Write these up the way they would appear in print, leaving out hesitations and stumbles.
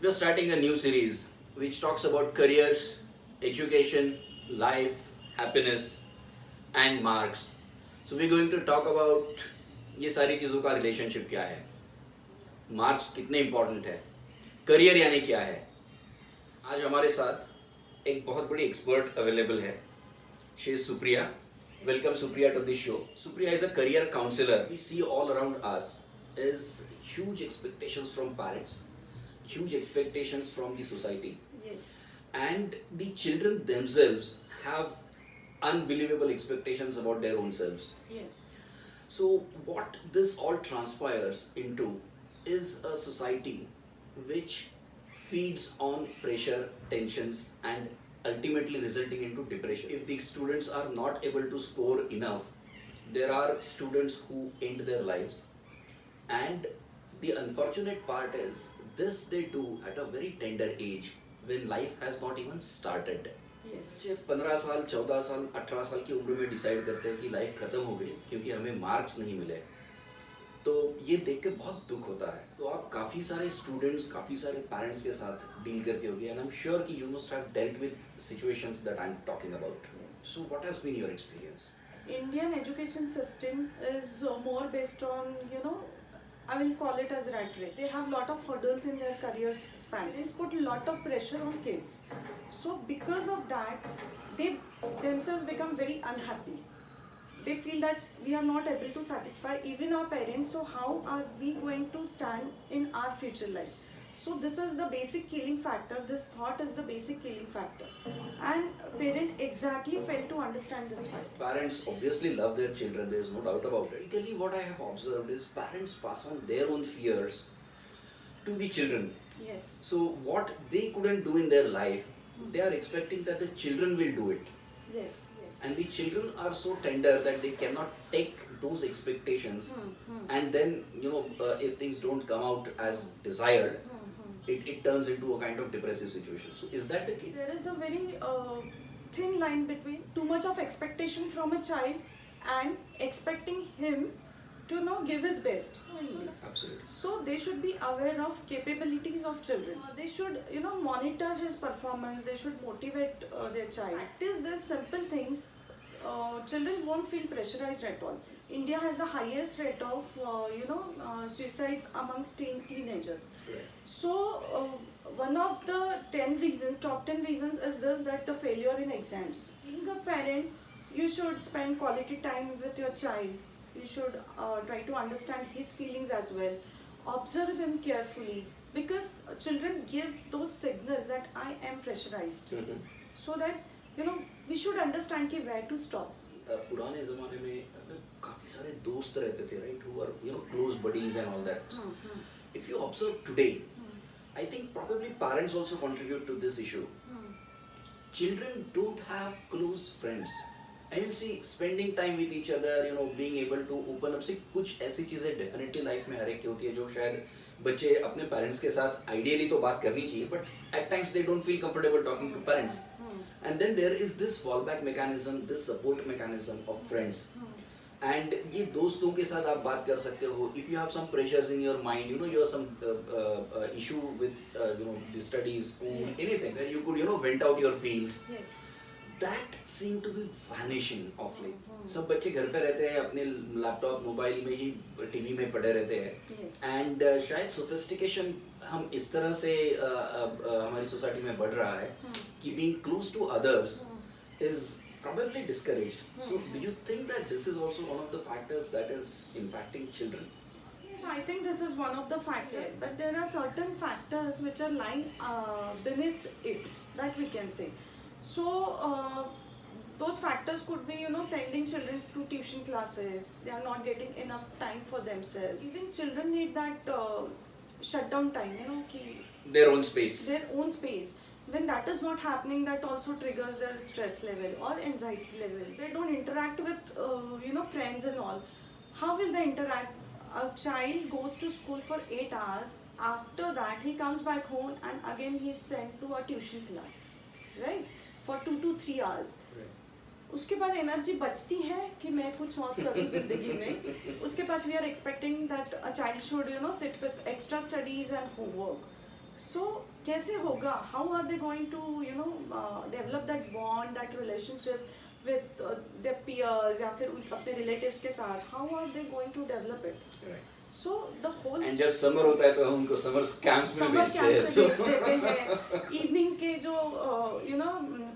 We're starting a new series which talks about careers, education, life, happiness, and marks. So we're going to talk about ये सारी चीज़ों का relationship क्या है, marks कितने important है, करियर यानी क्या है. आज हमारे साथ एक बहुत बड़ी एक्सपर्ट अवेलेबल है. She is Supriya. Welcome Supriya to this show. Supriya is a career counselor. We see all around us is huge expectations from parents, huge expectations from the society. Yes. And the children themselves have unbelievable expectations about their own selves. Yes. So what this all transpires into is a society which feeds on pressure, tensions, and ultimately resulting into depression. If the students are not able to score enough, there are students who end their lives. And the unfortunate part is this they do at a very tender age when life has not even started. Yes. 15 साल 14 साल 18 साल की उम्र में decide करते हैं कि life खत्म हो गई क्योंकि हमें मार्क्स नहीं मिले. तो ये देख के बहुत दुख होता है. तो आप काफ़ी सारे स्टूडेंट्स, काफ़ी सारे पेरेंट्स के साथ डील करते होगे एंड आई एम श्योर कि you must have dealt with situations that I am talking about. So what has been your experience? Indian education system is more based on, I will call it as rat race. They have lot of hurdles in their career span. It's put a lot of pressure on kids. So because of that, they themselves become very unhappy. They feel that we are not able to satisfy even our parents, so how are we going to stand in our future life? So this is the basic killing factor. This thought is the basic killing factor, and parent exactly fail to understand this fact. Parents obviously love their children, there is no doubt about it. Typically what I have observed is parents pass on their own fears to the children. Yes. So what they couldn't do in their life, they are expecting that the children will do it. Yes. And the children are so tender that they cannot take those expectations. And then if things don't come out as desired, it turns into a kind of depressive situation. So is that the case? There is a very thin line between too much of expectation from a child and expecting him to give his best. Absolutely. So they should be aware of capabilities of children. They should monitor his performance. They should motivate their child. Practice these simple things. Children won't feel pressurized at all. India has the highest rate of suicides amongst teenagers. Right. So one of the top 10 reasons is this, that the failure in exams. Being a parent, you should spend quality time with your child. You should try to understand his feelings as well. Observe him carefully, because children give those signals that I am pressurized. So that we should understand कि where to stop. पुराने ज़माने में काफ़ी सारे दोस्त रहते थे, right, who are close buddies and all that. If you observe today, I think probably parents also contribute to this issue. Children don't have close friends. I mean, see, spending time with each other, being able to open up. See, कुछ ऐसी चीज़ें definitely life में हर एक की होती है जो शायद बच्चे अपने पेरेंट्स के साथ ideally तो बात करनी चाहिए, but at times they don't feel comfortable talking to parents. And then there is this fallback mechanism, this support mechanism of friends. And ये दोस्तों के साथ आप बात कर सकते हो. If you have some pressures in your mind, you have some issue with the studies, school, Yes. anything where you could vent out your feels. Yes. That seem to be vanishing of late. सब बच्चे घर पे रहते हैं, अपने laptop mobile में ही TV में पड़े रहते हैं. Yes. एंड शायद सोफिस्टिकेशन हम इस तरह से हमारी सोसाइटी में बढ़ रहा है कि being close to others is probably discouraged. So do you think that this is also one of the factors that is impacting children? Yes, I think this is one of the factors, but there are certain factors which are lying beneath it, that we can say. So those factors could be sending children to tuition classes. They are not getting enough time for themselves. Even children need that shutdown time, Their own space. their own space. When that is not happening, that also triggers their stress level or anxiety level. They don't interact with friends and all. How will they interact? A child goes to school for 8 hours. After that he comes back home and again he is sent to a tuition class, right, for 2 to 3 hours. उसके बाद energy बचती है कि मैं कुछ और करूँ जिंदगी में. उसके बाद we are expecting that a child should sit with extra studies and homework. So कैसे होगा? How are they going to develop that bond, that relationship with their peers या फिर अपने relatives के साथ? How are they going to develop it? Right. So the whole and जब summer होता है तो हम उनको समर कैंप्स में समर भेजते हैं. कैंप्स में भेज देते हैं. इवनिंग के जो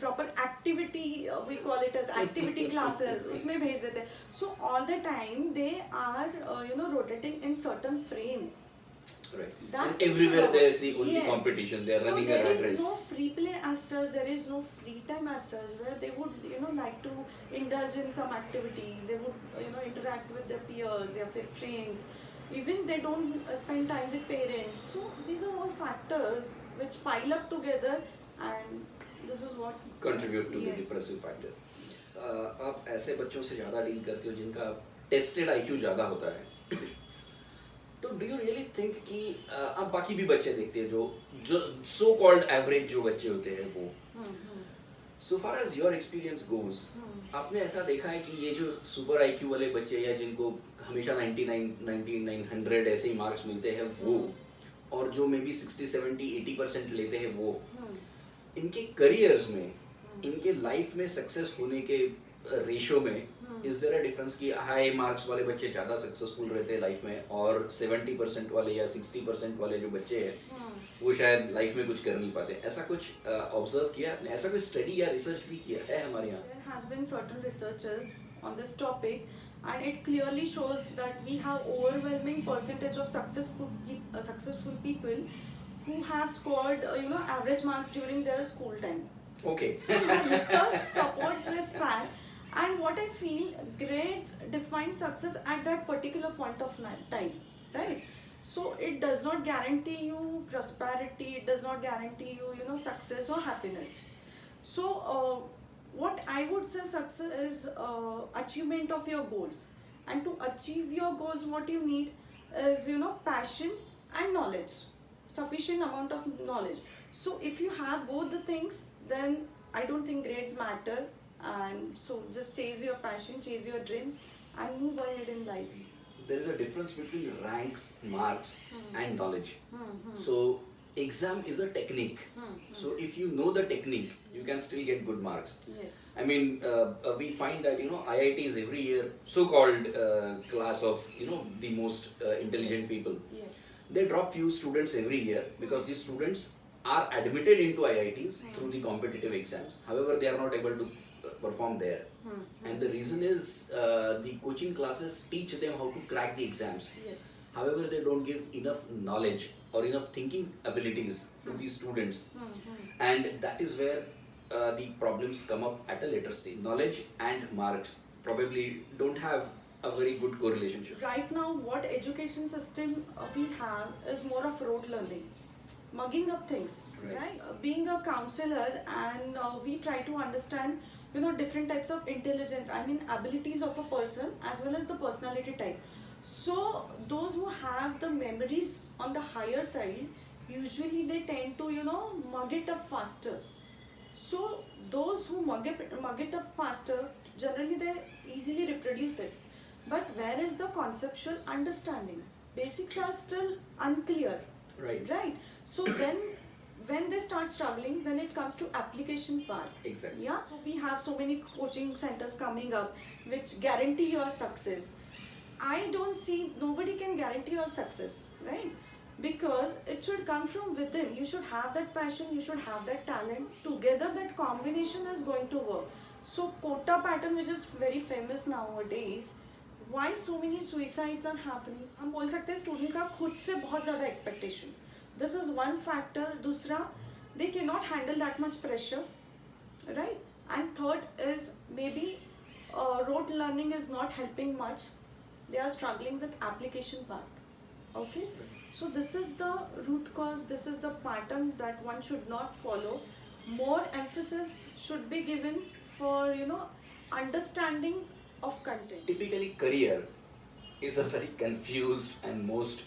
proper activity, we call it as activity classes, उसमें भेज देते हैं. So all the time they are rotating in certain frame. Right. That And everywhere should- they see only Yes. competition. They are So running a rat there is race. no free play as such. There is no free time as such where they would like to indulge in some activity. They would interact with their peers or their friends. Even they don't spend time with parents. So these are all factors which pile up together, and this is what Contribute to the Yes. depressive factors. आप ऐसे बच्चों से ज़्यादा deal करते हो जिनका tested IQ ज़्यादा होता है. तो डू यू रियली थिंक कि आप बाकी भी बच्चे देखते हैं जो सो कॉल्ड एवरेज जो बच्चे होते हैं वो, so far as your experience goes, आपने ऐसा देखा है कि ये जो सुपर IQ वाले बच्चे या जिनको हमेशा 99 ऐसे ही मार्क्स मिलते हैं वो, और जो मे बी 60 70 80% लेते हैं वो, इनके करियर्स में, इनके लाइफ में सक्सेस होने के रेशो में इज देयर अ डिफरेंस कि हाई मार्क्स वाले बच्चे ज़्यादा सक्सेसफुल रहते हैं लाइफ में और 70% वाले या 60% वाले जो बच्चे हैं वो शायद लाइफ में कुछ कर नहीं पाते? ऐसा कुछ ऑब्जर्व किया आपने? ऐसा कोई स्टडी या रिसर्च भी किया है हमारे यहाँ? There has been certain researches on this topic, and it clearly shows that we have overwhelming percentage of successful people who have scored average marks during their school time. Okay. So the research supports this fact, and what I feel, grades define success at that particular point of time, right? So it does not guarantee you prosperity, it does not guarantee you success or happiness. So what I would say, success is achievement of your goals, and to achieve your goals what you need is passion and knowledge, sufficient amount of knowledge. So if you have both the things, then I don't think grades matter, and so just chase your passion, chase your dreams, and move ahead in life. There is a difference between ranks, marks and knowledge. Hmm. So exam is a technique. So if you know the technique, you can still get good marks. Yes. I mean, we find that IITs every year, so-called class of the most intelligent Yes. people, Yes. they drop few students every year because these students are admitted into IITs through the competitive exams. However, they are not able to perform there, and the reason is the coaching classes teach them how to crack the exams. Yes. However, they don't give enough knowledge or enough thinking abilities to these students, and that is where the problems come up at a later stage. Knowledge and marks probably don't have a very good correlation. Right now, what education system we have is more of rote learning, mugging up things, right? Being a counselor, and we try to understand different types of intelligence, I mean abilities of a person as well as the personality type. So those who have the memories on the higher side, usually they tend to mug it up faster. So those who mug it up faster, generally they easily reproduce it. But where is the conceptual understanding? Basics are still unclear. Right. So then when they start struggling when it comes to application part. Exactly. Yeah. So we have so many coaching centers coming up which guarantee your success. I don't see, nobody can guarantee your success, right? Because it should come from within. You should have that passion, you should have that talent. Together that combination is going to work. So quota pattern, which is very famous nowadays, why so many suicides are happening? हम बोल सकते हैं student का खुद से बहुत ज़्यादा expectation. This is one factor. दूसरा, they cannot handle that much pressure, right? And third is maybe rote learning is not helping much. They are struggling with application part. Okay? So this is the root cause. This is the pattern that one should not follow. More emphasis should be given for understanding of content. Typically, career is a very confused and most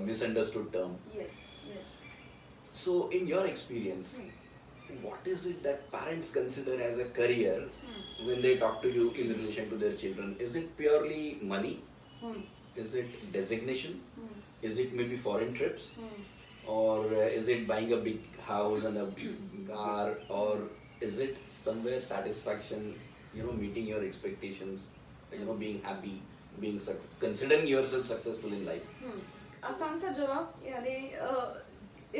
misunderstood term. Yes. So, in your experience, what is it that parents consider as a career when they talk to you in relation to their children? Is it purely money? Is it designation? Is it maybe foreign trips? or is it buying a big house and a car, or is it somewhere satisfaction, meeting your expectations, being happy, being considering yourself successful in life? आसान सा जवाब यानी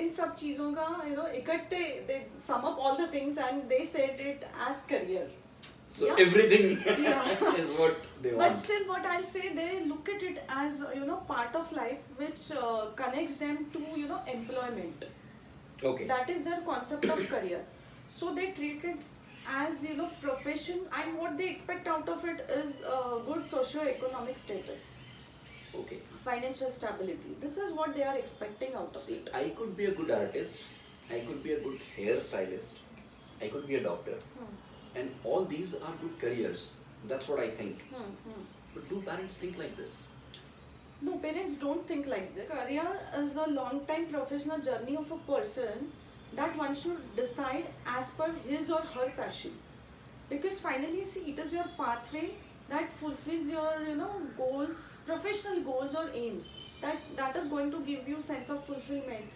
इन सब चीज़ों का इकट्ठे they sum up all the things and they said it as career. So Yeah. everything Yeah. is what they But want. still, what I'll say, they look at it as part of life which connects them to employment. Okay. That is their concept of career. So they treat it as profession, and what they expect out of it is good socio-economic status, Okay. financial stability. This is what they are expecting out of See, it. I could be a good artist, I could be a good hairstylist, I could be a doctor, and all these are good careers. That's what I think. But do parents think like this? No, parents don't think like this. Career is a long time professional journey of a person that one should decide as per his or her passion. Because finally, see, it is your pathway that fulfills your goals, professional goals or aims. That is going to give you sense of fulfillment,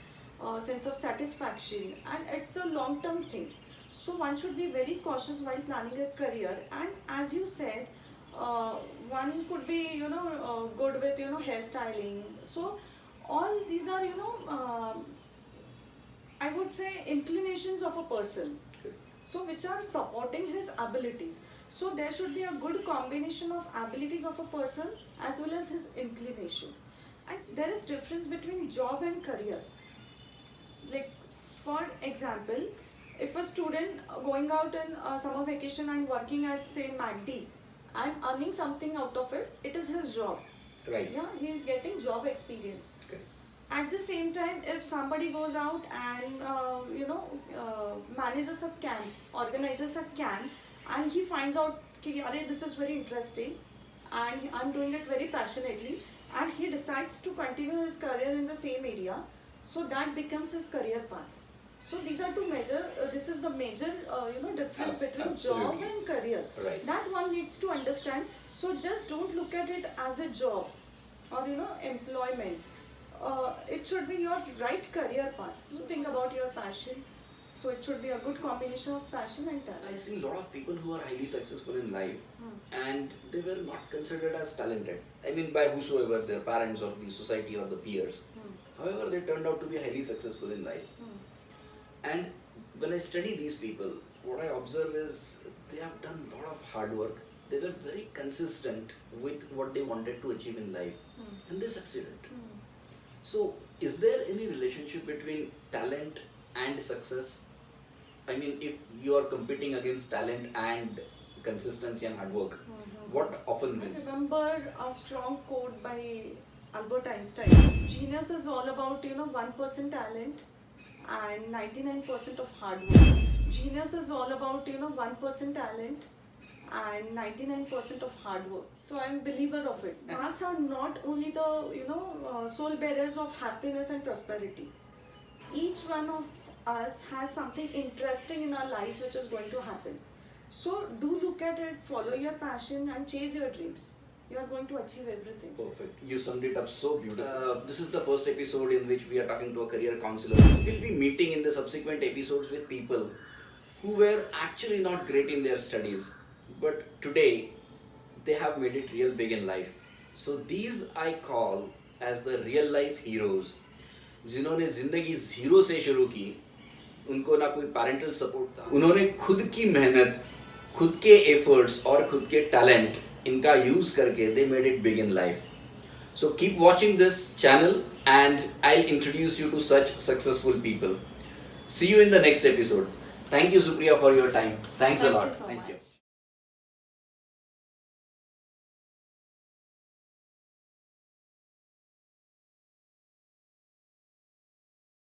sense of satisfaction, and it's a long term thing. So one should be very cautious while planning a career. And as you said, one could be good with hairstyling. So all these are I would say inclinations of a person, Okay. so which are supporting his abilities. So there should be a good combination of abilities of a person as well as his inclination. And there is difference between job and career. Like for example, if a student going out in summer vacation and working at say MACD and earning something out of it, it is his job. Right. Yeah, he is getting job experience. Okay. At the same time, if somebody goes out and manages a camp, organizes a camp, and he finds out कि अरे this is very interesting and I'm doing it very passionately, and he decides to continue his career in the same area, so that becomes his career path. So these are two major. This is the major difference between job Absolutely. and career. Right. That one needs to understand. So just don't look at it as a job or employment. It should be your right career path. So think about your passion. So it should be a good combination of passion and I talent. see a lot of people who are highly successful in life and they were not considered as talented. I mean, by whosoever, their parents or the society or the peers. However, they turned out to be highly successful in life. And when I study these people, what I observe is they have done a lot of hard work. They were very consistent with what they wanted to achieve in life, and they succeeded. So, is there any relationship between talent and success? I mean, if you are competing against talent and consistency and hard work, what often I wins? remember a strong quote by Albert Einstein. Genius is all about 1% talent and 99% of hard work. Genius is all about 1% talent and 99% of hard work. So I'm a believer of it. Marks are not only the soul bearers of happiness and prosperity. Each one of us has something interesting in our life which is going to happen. So do look at it, follow your passion and chase your dreams. You are going to achieve everything. Perfect. You summed it up so beautifully. This is the first episode in which we are talking to a career counselor. We'll be meeting in the subsequent episodes with people who were actually not great in their studies, but today they have made it real big in life. So these I call as the real life heroes. जिन्होंने जिंदगी zero से शुरू की, उनको ना कोई parental support था, उन्होंने खुद की मेहनत, खुद के एफर्ट्स और खुद के टैलेंट इनका यूज करके they made it big in life. So keep watching this channel and I'll introduce you to such successful people. See you in the next episode. Thank you, Supriya, for your time. Thanks a Thank you lot. so Thank much. you.